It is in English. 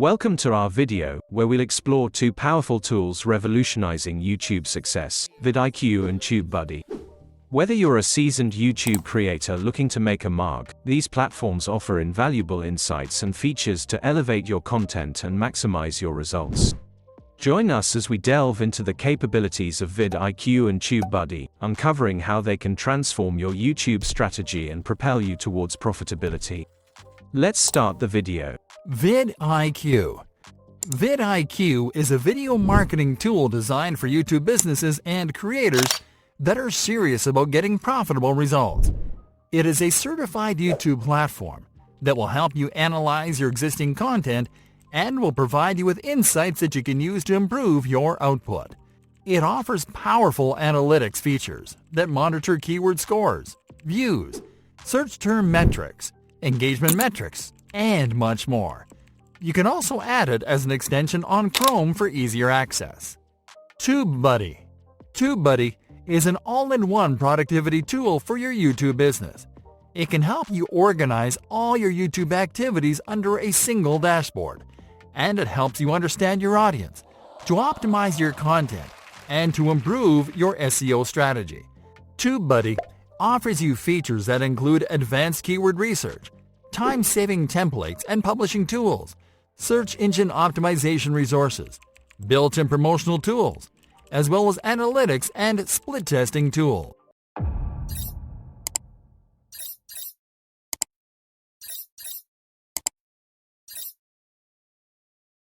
Welcome to our video, where we'll explore two powerful tools revolutionizing YouTube success, Vidiq and Tubuddy. Whether you're a seasoned YouTube creator looking to make a mark, these platforms offer invaluable insights and features to elevate your content and maximize your results. Join us as we delve into the capabilities of Vidiq and Tubuddy, uncovering how they can transform your YouTube strategy and propel you towards profitability. Let's start the video. Vidiq. Vidiq is a video marketing tool designed for YouTube businesses and creators that are serious about getting profitable results. It is a certified YouTube platform that will help you analyze your existing content and will provide you with insights that you can use to improve your output. It offers powerful analytics features that monitor keyword scores, views, search term metrics, engagement metrics, and much more. You can also add it as an extension on Chrome for easier access. Tubuddy. Tubuddy is an all-in-one productivity tool for your YouTube business. It can help you organize all your YouTube activities under a single dashboard, and it helps you understand your audience, to optimize your content, and to improve your SEO strategy. Tubuddy offers you features that include advanced keyword research, time-saving templates and publishing tools, search engine optimization resources, built-in promotional tools, as well as analytics and split testing tools.